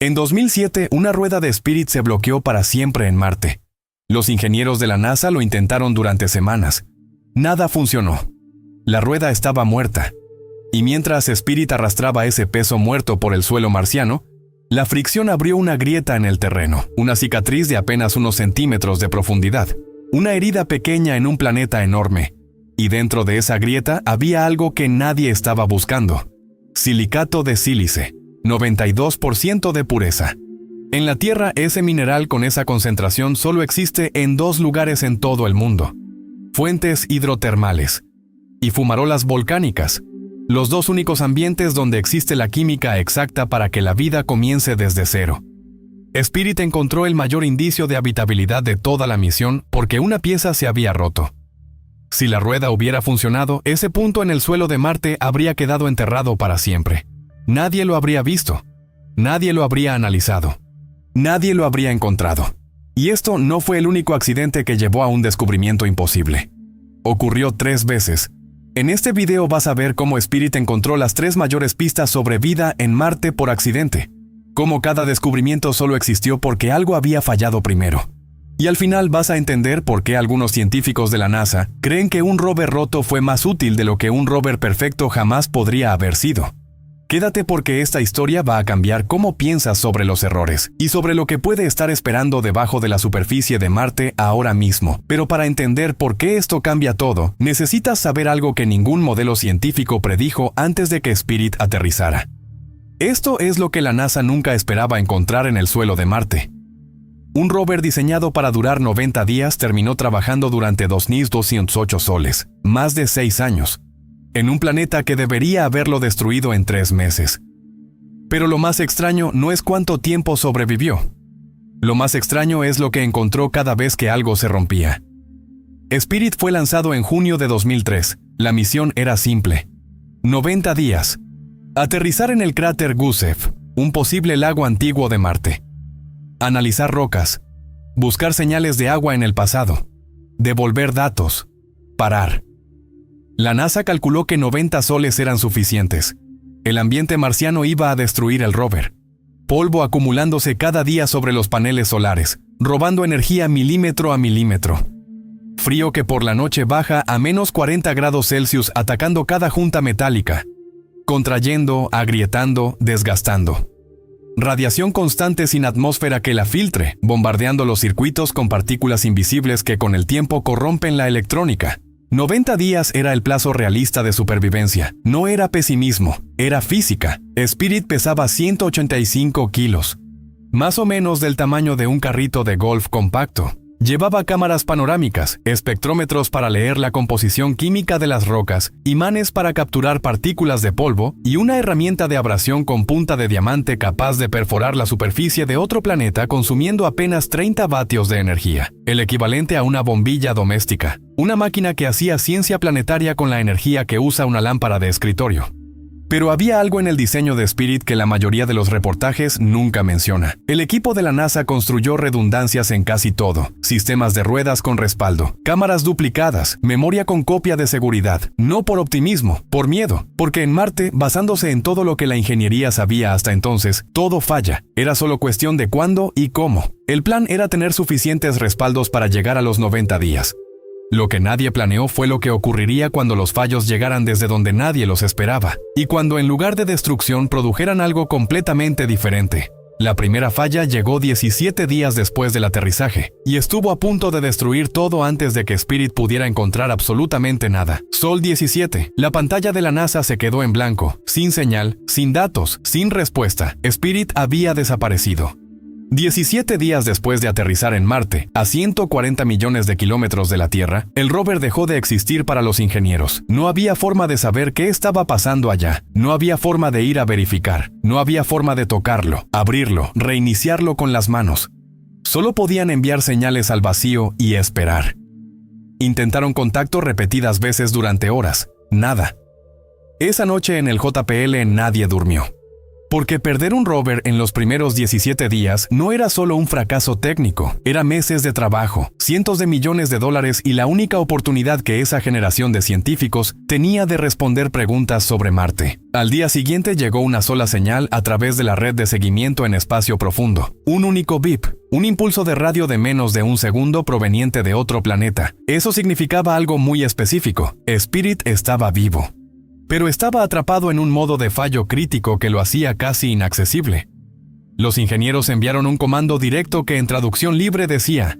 En 2007, una rueda de Spirit se bloqueó para siempre en Marte. Los ingenieros de la NASA lo intentaron durante semanas. Nada funcionó. La rueda estaba muerta. Y mientras Spirit arrastraba ese peso muerto por el suelo marciano, la fricción abrió una grieta en el terreno, una cicatriz de apenas unos centímetros de profundidad, una herida pequeña en un planeta enorme. Y dentro de esa grieta había algo que nadie estaba buscando: silicato de sílice, 92% de pureza. En la Tierra, ese mineral con esa concentración solo existe en 2 lugares en todo el mundo: fuentes hidrotermales y fumarolas volcánicas, los 2 únicos ambientes donde existe la química exacta para que la vida comience desde cero. Spirit encontró el mayor indicio de habitabilidad de toda la misión porque una pieza se había roto. Si la rueda hubiera funcionado, ese punto en el suelo de Marte habría quedado enterrado para siempre. Nadie lo habría visto. Nadie lo habría analizado. Nadie lo habría encontrado. Y esto no fue el único accidente que llevó a un descubrimiento imposible. Ocurrió 3 veces. En este video vas a ver cómo Spirit encontró las 3 mayores pistas sobre vida en Marte por accidente. Cómo cada descubrimiento solo existió porque algo había fallado primero. Y al final vas a entender por qué algunos científicos de la NASA creen que un rover roto fue más útil de lo que un rover perfecto jamás podría haber sido. Quédate porque esta historia va a cambiar cómo piensas sobre los errores y sobre lo que puede estar esperando debajo de la superficie de Marte ahora mismo. Pero para entender por qué esto cambia todo, necesitas saber algo que ningún modelo científico predijo antes de que Spirit aterrizara. Esto es lo que la NASA nunca esperaba encontrar en el suelo de Marte. Un rover diseñado para durar 90 días terminó trabajando durante 2.208 soles, más de 6 años, en un planeta que debería haberlo destruido en 3 meses. Pero lo más extraño no es cuánto tiempo sobrevivió. Lo más extraño es lo que encontró cada vez que algo se rompía. Spirit fue lanzado en junio de 2003. La misión era simple: 90 días. Aterrizar en el cráter Gusev, un posible lago antiguo de Marte. Analizar rocas. Buscar señales de agua en el pasado. Devolver datos. Parar. La NASA calculó que 90 soles eran suficientes. El ambiente marciano iba a destruir el rover. Polvo acumulándose cada día sobre los paneles solares, robando energía milímetro a milímetro. Frío que por la noche baja a menos 40 grados Celsius atacando cada junta metálica, contrayendo, agrietando, desgastando. Radiación constante sin atmósfera que la filtre, bombardeando los circuitos con partículas invisibles que con el tiempo corrompen la electrónica. 90 días era el plazo realista de supervivencia. No era pesimismo, era física. Spirit pesaba 185 kilos, más o menos del tamaño de un carrito de golf compacto. Llevaba cámaras panorámicas, espectrómetros para leer la composición química de las rocas, imanes para capturar partículas de polvo y una herramienta de abrasión con punta de diamante capaz de perforar la superficie de otro planeta consumiendo apenas 30 vatios de energía, el equivalente a una bombilla doméstica, una máquina que hacía ciencia planetaria con la energía que usa una lámpara de escritorio. Pero había algo en el diseño de Spirit que la mayoría de los reportajes nunca menciona. El equipo de la NASA construyó redundancias en casi todo: sistemas de ruedas con respaldo, cámaras duplicadas, memoria con copia de seguridad. No por optimismo, por miedo. Porque en Marte, basándose en todo lo que la ingeniería sabía hasta entonces, todo falla. Era solo cuestión de cuándo y cómo. El plan era tener suficientes respaldos para llegar a los 90 días. Lo que nadie planeó fue lo que ocurriría cuando los fallos llegaran desde donde nadie los esperaba, y cuando en lugar de destrucción produjeran algo completamente diferente. La primera falla llegó 17 días después del aterrizaje, y estuvo a punto de destruir todo antes de que Spirit pudiera encontrar absolutamente nada. Sol 17. La pantalla de la NASA se quedó en blanco, sin señal, sin datos, sin respuesta. Spirit había desaparecido. 17 días después de aterrizar en Marte, a 140 millones de kilómetros de la Tierra, el rover dejó de existir para los ingenieros. No había forma de saber qué estaba pasando allá. No había forma de ir a verificar. No había forma de tocarlo, abrirlo, reiniciarlo con las manos. Solo podían enviar señales al vacío y esperar. Intentaron contacto repetidas veces durante horas. Nada. Esa noche en el JPL nadie durmió. Porque perder un rover en los primeros 17 días no era solo un fracaso técnico, era meses de trabajo, cientos de millones de dólares y la única oportunidad que esa generación de científicos tenía de responder preguntas sobre Marte. Al día siguiente llegó una sola señal a través de la red de seguimiento en espacio profundo. Un único bip, un impulso de radio de menos de un segundo proveniente de otro planeta. Eso significaba algo muy específico. Spirit estaba vivo. Pero estaba atrapado en un modo de fallo crítico que lo hacía casi inaccesible. Los ingenieros enviaron un comando directo que en traducción libre decía: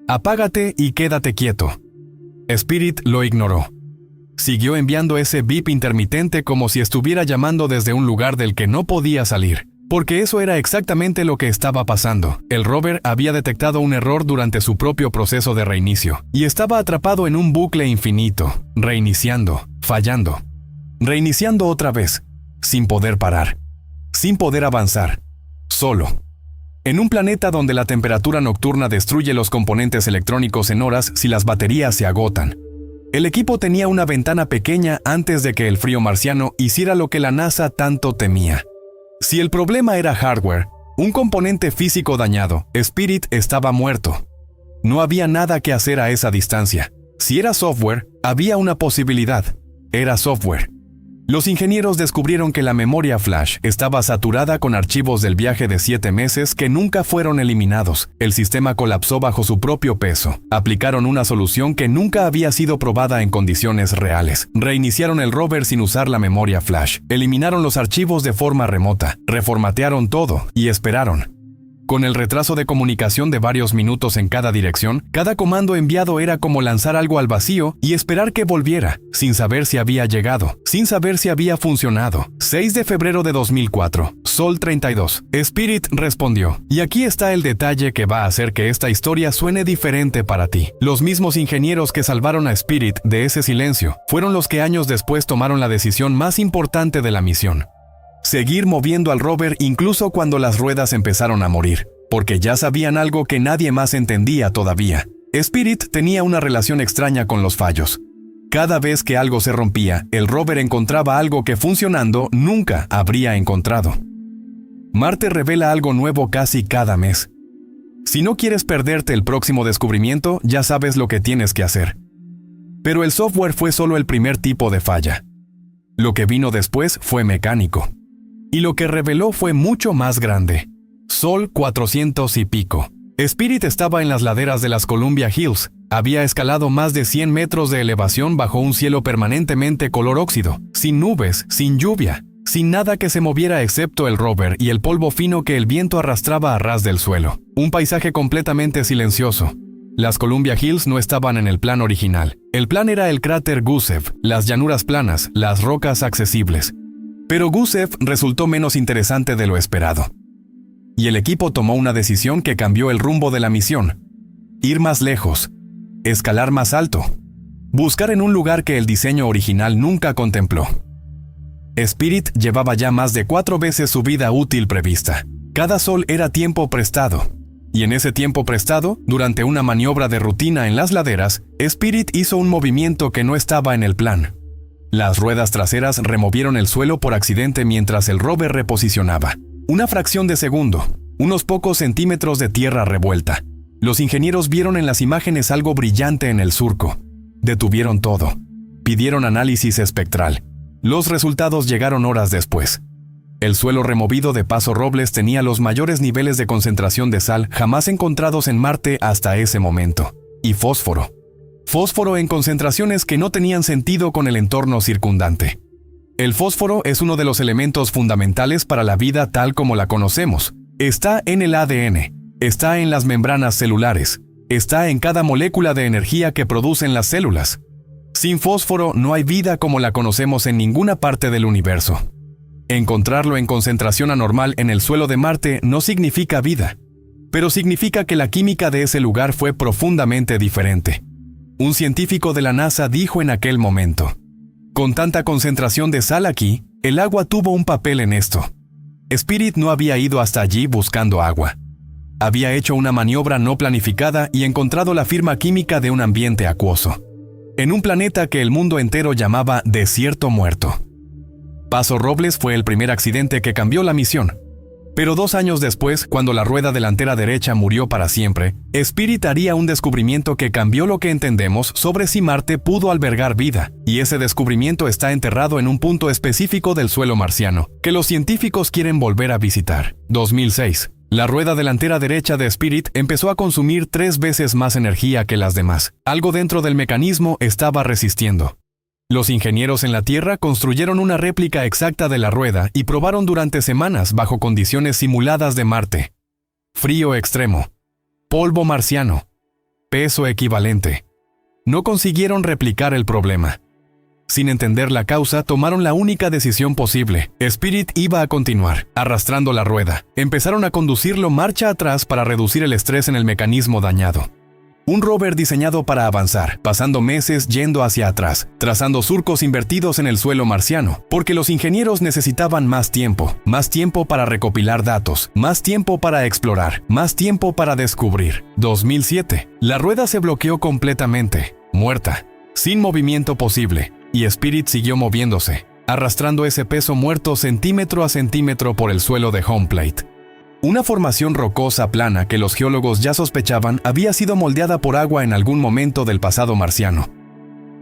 «Apágate y quédate quieto». Spirit lo ignoró. Siguió enviando ese bip intermitente como si estuviera llamando desde un lugar del que no podía salir, porque eso era exactamente lo que estaba pasando. El rover había detectado un error durante su propio proceso de reinicio, y estaba atrapado en un bucle infinito, reiniciando, fallando. Reiniciando otra vez, sin poder parar, sin poder avanzar, solo. En un planeta donde la temperatura nocturna destruye los componentes electrónicos en horas si las baterías se agotan. El equipo tenía una ventana pequeña antes de que el frío marciano hiciera lo que la NASA tanto temía. Si el problema era hardware, un componente físico dañado, Spirit estaba muerto. No había nada que hacer a esa distancia. Si era software, había una posibilidad. Era software. Los ingenieros descubrieron que la memoria flash estaba saturada con archivos del viaje de 7 meses que nunca fueron eliminados. El sistema colapsó bajo su propio peso. Aplicaron una solución que nunca había sido probada en condiciones reales. Reiniciaron el rover sin usar la memoria flash. Eliminaron los archivos de forma remota. Reformatearon todo y esperaron. Con el retraso de comunicación de varios minutos en cada dirección, cada comando enviado era como lanzar algo al vacío y esperar que volviera, sin saber si había llegado, sin saber si había funcionado. 6 de febrero de 2004, Sol 32. Spirit respondió. Y aquí está el detalle que va a hacer que esta historia suene diferente para ti. Los mismos ingenieros que salvaron a Spirit de ese silencio fueron los que años después tomaron la decisión más importante de la misión. Seguir moviendo al rover incluso cuando las ruedas empezaron a morir, porque ya sabían algo que nadie más entendía todavía. Spirit tenía una relación extraña con los fallos. Cada vez que algo se rompía, el rover encontraba algo que funcionando nunca habría encontrado. Marte revela algo nuevo casi cada mes. Si no quieres perderte el próximo descubrimiento, ya sabes lo que tienes que hacer. Pero el software fue solo el primer tipo de falla. Lo que vino después fue mecánico. Y lo que reveló fue mucho más grande. Sol 400 y pico. Spirit estaba en las laderas de las Columbia Hills. Había escalado más de 100 metros de elevación bajo un cielo permanentemente color óxido, sin nubes, sin lluvia, sin nada que se moviera excepto el rover y el polvo fino que el viento arrastraba a ras del suelo. Un paisaje completamente silencioso. Las Columbia Hills no estaban en el plan original. El plan era el cráter Gusev, las llanuras planas, las rocas accesibles. Pero Gusev resultó menos interesante de lo esperado. Y el equipo tomó una decisión que cambió el rumbo de la misión. Ir más lejos. Escalar más alto. Buscar en un lugar que el diseño original nunca contempló. Spirit llevaba ya más de 4 veces su vida útil prevista. Cada sol era tiempo prestado. Y en ese tiempo prestado, durante una maniobra de rutina en las laderas, Spirit hizo un movimiento que no estaba en el plan. Las ruedas traseras removieron el suelo por accidente mientras el rover reposicionaba. Una fracción de segundo, unos pocos centímetros de tierra revuelta. Los ingenieros vieron en las imágenes algo brillante en el surco. Detuvieron todo. Pidieron análisis espectral. Los resultados llegaron horas después. El suelo removido de Paso Robles tenía los mayores niveles de concentración de sal jamás encontrados en Marte hasta ese momento. Y fósforo. Fósforo en concentraciones que no tenían sentido con el entorno circundante. El fósforo es uno de los elementos fundamentales para la vida tal como la conocemos. Está en el ADN, está en las membranas celulares, está en cada molécula de energía que producen las células. Sin fósforo no hay vida como la conocemos en ninguna parte del universo. Encontrarlo en concentración anormal en el suelo de Marte no significa vida, pero significa que la química de ese lugar fue profundamente diferente. Un científico de la NASA dijo en aquel momento: «Con tanta concentración de sal aquí, el agua tuvo un papel en esto». Spirit no había ido hasta allí buscando agua. Había hecho una maniobra no planificada y encontrado la firma química de un ambiente acuoso, en un planeta que el mundo entero llamaba desierto muerto. Paso Robles fue el primer accidente que cambió la misión. Pero 2 años después, cuando la rueda delantera derecha murió para siempre, Spirit haría un descubrimiento que cambió lo que entendemos sobre si Marte pudo albergar vida, y ese descubrimiento está enterrado en un punto específico del suelo marciano, que los científicos quieren volver a visitar. 2006. La rueda delantera derecha de Spirit empezó a consumir 3 veces más energía que las demás. Algo dentro del mecanismo estaba resistiendo. Los ingenieros en la Tierra construyeron una réplica exacta de la rueda y probaron durante semanas bajo condiciones simuladas de Marte. Frío extremo, polvo marciano, peso equivalente. No consiguieron replicar el problema. Sin entender la causa, tomaron la única decisión posible. Spirit iba a continuar, arrastrando la rueda. Empezaron a conducirlo marcha atrás para reducir el estrés en el mecanismo dañado. Un rover diseñado para avanzar, pasando meses yendo hacia atrás, trazando surcos invertidos en el suelo marciano, porque los ingenieros necesitaban más tiempo para recopilar datos, más tiempo para explorar, más tiempo para descubrir. 2007. La rueda se bloqueó completamente, muerta, sin movimiento posible, y Spirit siguió moviéndose, arrastrando ese peso muerto centímetro a centímetro por el suelo de home plate. Una formación rocosa plana que los geólogos ya sospechaban había sido moldeada por agua en algún momento del pasado marciano.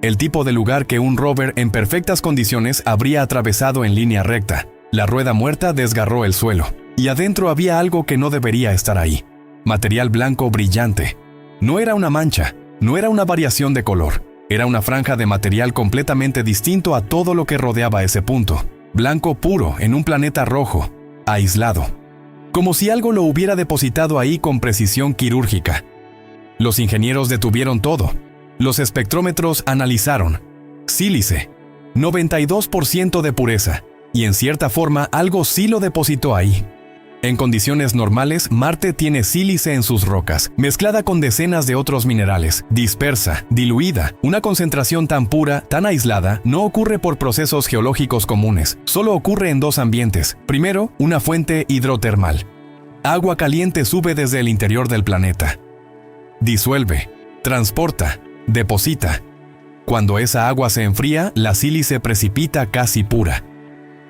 El tipo de lugar que un rover en perfectas condiciones habría atravesado en línea recta. La rueda muerta desgarró el suelo, y adentro había algo que no debería estar ahí. Material blanco brillante. No era una mancha, no era una variación de color. Era una franja de material completamente distinto a todo lo que rodeaba ese punto. Blanco puro en un planeta rojo, aislado. Como si algo lo hubiera depositado ahí con precisión quirúrgica. Los ingenieros detuvieron todo. Los espectrómetros analizaron. Sílice, 92% de pureza, y en cierta forma algo sí lo depositó ahí. En condiciones normales, Marte tiene sílice en sus rocas, mezclada con decenas de otros minerales, dispersa, diluida. Una concentración tan pura, tan aislada, no ocurre por procesos geológicos comunes, solo ocurre en 2 ambientes. Primero, una fuente hidrotermal. Agua caliente sube desde el interior del planeta. Disuelve, transporta, deposita. Cuando esa agua se enfría, la sílice precipita casi pura.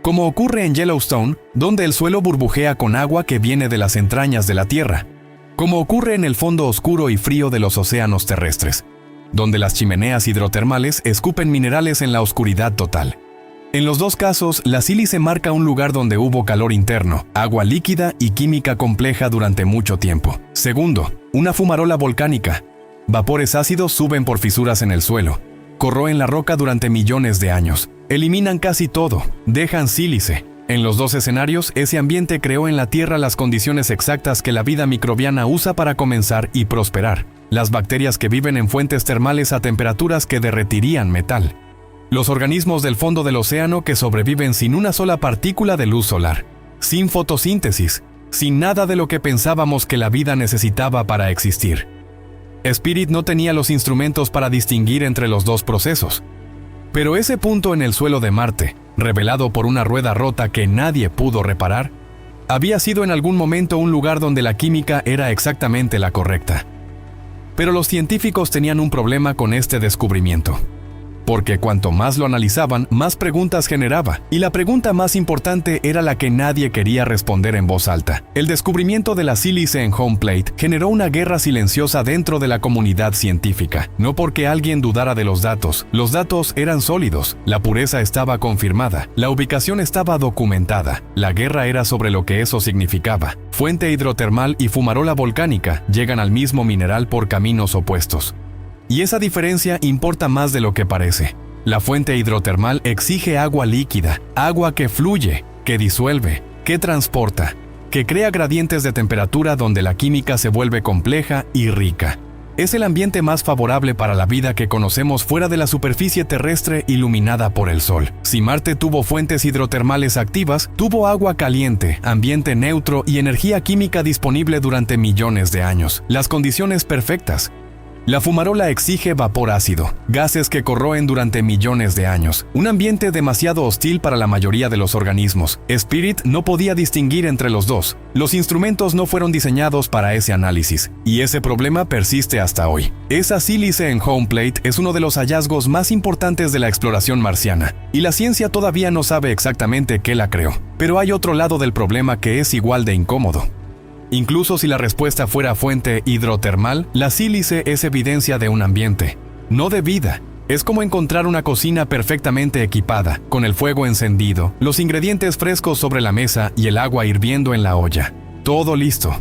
Como ocurre en Yellowstone, donde el suelo burbujea con agua que viene de las entrañas de la Tierra. Como ocurre en el fondo oscuro y frío de los océanos terrestres, donde las chimeneas hidrotermales escupen minerales en la oscuridad total. En los 2 casos, la sílice marca un lugar donde hubo calor interno, agua líquida y química compleja durante mucho tiempo. Segundo, una fumarola volcánica. Vapores ácidos suben por fisuras en el suelo. Corroen la roca durante millones de años. Eliminan casi todo, dejan sílice. En los 2 escenarios, ese ambiente creó en la Tierra las condiciones exactas que la vida microbiana usa para comenzar y prosperar. Las bacterias que viven en fuentes termales a temperaturas que derretirían metal. Los organismos del fondo del océano que sobreviven sin una sola partícula de luz solar. Sin fotosíntesis, sin nada de lo que pensábamos que la vida necesitaba para existir. Spirit no tenía los instrumentos para distinguir entre los 2 procesos. Pero ese punto en el suelo de Marte, revelado por una rueda rota que nadie pudo reparar, había sido en algún momento un lugar donde la química era exactamente la correcta. Pero los científicos tenían un problema con este descubrimiento. Porque cuanto más lo analizaban, más preguntas generaba, y la pregunta más importante era la que nadie quería responder en voz alta. El descubrimiento de la sílice en home plate generó una guerra silenciosa dentro de la comunidad científica, no porque alguien dudara de los datos eran sólidos, la pureza estaba confirmada, la ubicación estaba documentada, la guerra era sobre lo que eso significaba. Fuente hidrotermal y fumarola volcánica llegan al mismo mineral por caminos opuestos. Y esa diferencia importa más de lo que parece. La fuente hidrotermal exige agua líquida, agua que fluye, que disuelve, que transporta, que crea gradientes de temperatura donde la química se vuelve compleja y rica. Es el ambiente más favorable para la vida que conocemos fuera de la superficie terrestre iluminada por el sol. Si Marte tuvo fuentes hidrotermales activas, tuvo agua caliente, ambiente neutro y energía química disponible durante millones de años. Las condiciones perfectas. La fumarola exige vapor ácido, gases que corroen durante millones de años, un ambiente demasiado hostil para la mayoría de los organismos. Spirit no podía distinguir entre los dos. Los instrumentos no fueron diseñados para ese análisis, y ese problema persiste hasta hoy. Esa sílice en home plate es uno de los hallazgos más importantes de la exploración marciana, y la ciencia todavía no sabe exactamente qué la creó. Pero hay otro lado del problema que es igual de incómodo. Incluso si la respuesta fuera fuente hidrotermal, la sílice es evidencia de un ambiente, no de vida. Es como encontrar una cocina perfectamente equipada, con el fuego encendido, los ingredientes frescos sobre la mesa y el agua hirviendo en la olla. Todo listo,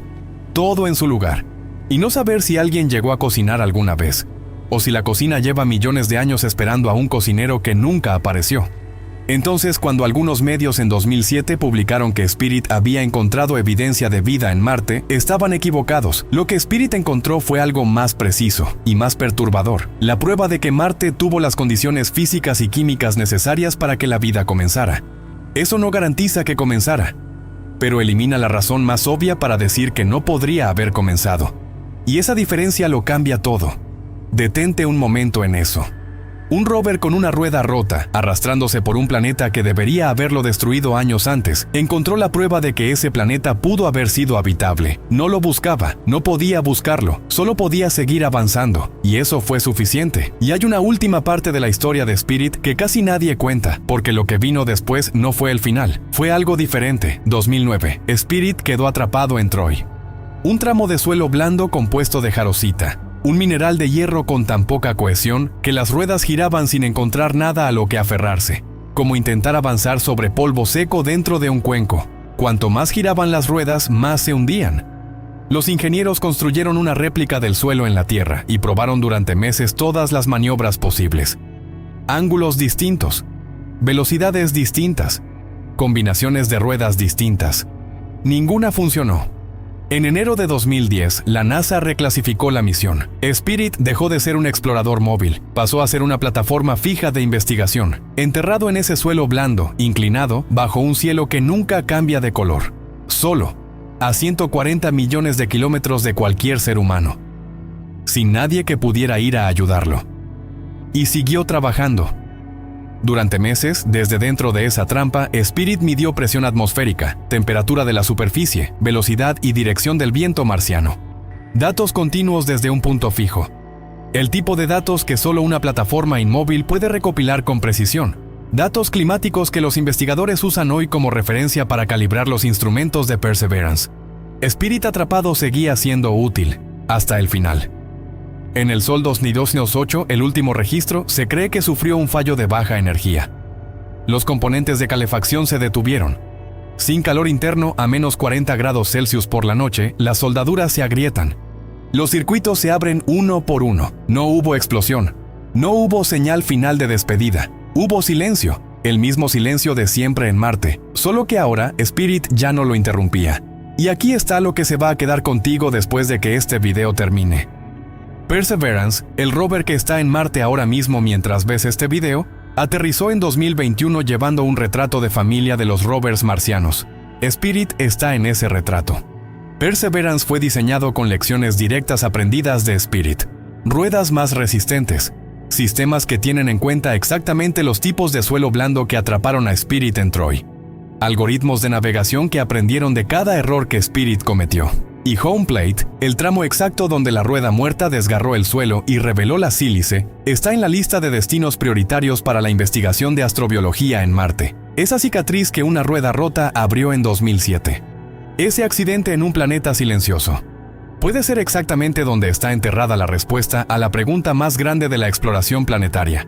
todo en su lugar. Y no saber si alguien llegó a cocinar alguna vez, o si la cocina lleva millones de años esperando a un cocinero que nunca apareció. Entonces, cuando algunos medios en 2007 publicaron que Spirit había encontrado evidencia de vida en Marte, estaban equivocados. Lo que Spirit encontró fue algo más preciso y más perturbador: la prueba de que Marte tuvo las condiciones físicas y químicas necesarias para que la vida comenzara. Eso no garantiza que comenzara, pero elimina la razón más obvia para decir que no podría haber comenzado. Y esa diferencia lo cambia todo. Detente un momento en eso. Un rover con una rueda rota, arrastrándose por un planeta que debería haberlo destruido años antes, encontró la prueba de que ese planeta pudo haber sido habitable. No lo buscaba, no podía buscarlo, solo podía seguir avanzando, y eso fue suficiente. Y hay una última parte de la historia de Spirit que casi nadie cuenta, porque lo que vino después no fue el final, fue algo diferente. 2009, Spirit quedó atrapado en Troy. Un tramo de suelo blando compuesto de jarosita. Un mineral de hierro con tan poca cohesión que las ruedas giraban sin encontrar nada a lo que aferrarse, como intentar avanzar sobre polvo seco dentro de un cuenco. Cuanto más giraban las ruedas, más se hundían. Los ingenieros construyeron una réplica del suelo en la Tierra y probaron durante meses todas las maniobras posibles. Ángulos distintos, velocidades distintas, combinaciones de ruedas distintas. Ninguna funcionó. En enero de 2010, la NASA reclasificó la misión. Spirit dejó de ser un explorador móvil, pasó a ser una plataforma fija de investigación, enterrado en ese suelo blando, inclinado, bajo un cielo que nunca cambia de color. Solo, a 140 millones de kilómetros de cualquier ser humano. Sin nadie que pudiera ir a ayudarlo. Y siguió trabajando. Durante meses, desde dentro de esa trampa, Spirit midió presión atmosférica, temperatura de la superficie, velocidad y dirección del viento marciano. Datos continuos desde un punto fijo. El tipo de datos que solo una plataforma inmóvil puede recopilar con precisión. Datos climáticos que los investigadores usan hoy como referencia para calibrar los instrumentos de Perseverance. Spirit atrapado seguía siendo útil, hasta el final. En el Sol 2208, el último registro, se cree que sufrió un fallo de baja energía. Los componentes de calefacción se detuvieron. Sin calor interno a menos 40 grados Celsius por la noche, las soldaduras se agrietan. Los circuitos se abren uno por uno. No hubo explosión. No hubo señal final de despedida. Hubo silencio, el mismo silencio de siempre en Marte, solo que ahora Spirit ya no lo interrumpía. Y aquí está lo que se va a quedar contigo después de que este video termine. Perseverance, el rover que está en Marte ahora mismo mientras ves este video, aterrizó en 2021 llevando un retrato de familia de los rovers marcianos. Spirit está en ese retrato. Perseverance fue diseñado con lecciones directas aprendidas de Spirit. Ruedas más resistentes, sistemas que tienen en cuenta exactamente los tipos de suelo blando que atraparon a Spirit en Troy. Algoritmos de navegación que aprendieron de cada error que Spirit cometió. Y home plate, el tramo exacto donde la rueda muerta desgarró el suelo y reveló la sílice, está en la lista de destinos prioritarios para la investigación de astrobiología en Marte. Esa cicatriz que una rueda rota abrió en 2007. Ese accidente en un planeta silencioso. Puede ser exactamente donde está enterrada la respuesta a la pregunta más grande de la exploración planetaria.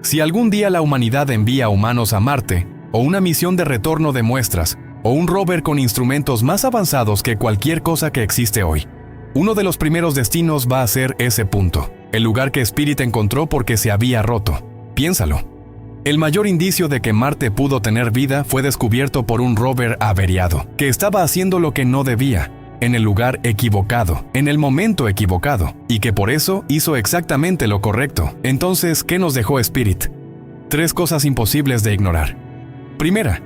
Si algún día la humanidad envía humanos a Marte, o una misión de retorno de muestras, o un rover con instrumentos más avanzados que cualquier cosa que existe hoy, uno de los primeros destinos va a ser ese punto, el lugar que Spirit encontró porque se había roto. Piénsalo. El mayor indicio de que Marte pudo tener vida fue descubierto por un rover averiado, que estaba haciendo lo que no debía, en el lugar equivocado, en el momento equivocado, y que por eso hizo exactamente lo correcto. Entonces, ¿qué nos dejó Spirit? 3 cosas imposibles de ignorar. Primera,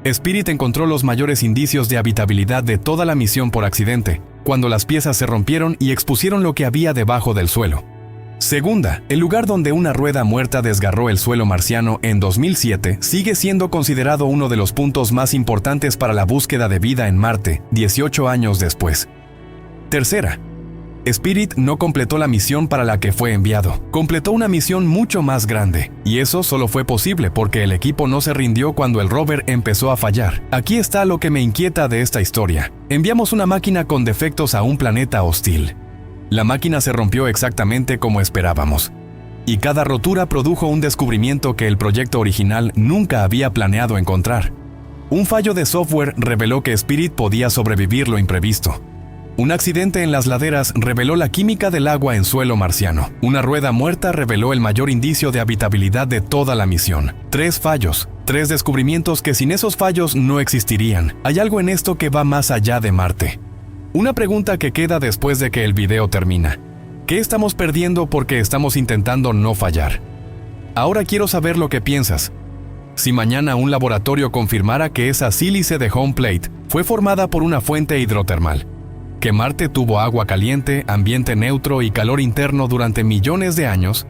Spirit encontró los mayores indicios de habitabilidad de toda la misión por accidente, cuando las piezas se rompieron y expusieron lo que había debajo del suelo. Segunda, el lugar donde una rueda muerta desgarró el suelo marciano en 2007 sigue siendo considerado uno de los puntos más importantes para la búsqueda de vida en Marte, 18 años después. Tercera, Spirit no completó la misión para la que fue enviado. Completó una misión mucho más grande, y eso solo fue posible porque el equipo no se rindió cuando el rover empezó a fallar. Aquí está lo que me inquieta de esta historia. Enviamos una máquina con defectos a un planeta hostil. La máquina se rompió exactamente como esperábamos, y cada rotura produjo un descubrimiento que el proyecto original nunca había planeado encontrar. Un fallo de software reveló que Spirit podía sobrevivir lo imprevisto. Un accidente en las laderas reveló la química del agua en suelo marciano. Una rueda muerta reveló el mayor indicio de habitabilidad de toda la misión. 3 fallos, 3 descubrimientos que sin esos fallos no existirían. Hay algo en esto que va más allá de Marte. Una pregunta que queda después de que el video termina. ¿Qué estamos perdiendo porque estamos intentando no fallar? Ahora quiero saber lo que piensas. Si mañana un laboratorio confirmara que esa sílice de home plate fue formada por una fuente hidrotermal, que Marte tuvo agua caliente, ambiente neutro y calor interno durante millones de años,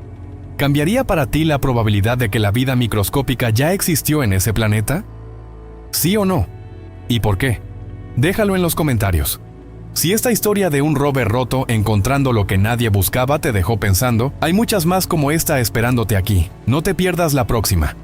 ¿cambiaría para ti la probabilidad de que la vida microscópica ya existió en ese planeta? ¿Sí o no? ¿Y por qué? Déjalo en los comentarios. Si esta historia de un rover roto encontrando lo que nadie buscaba te dejó pensando, hay muchas más como esta esperándote aquí. No te pierdas la próxima.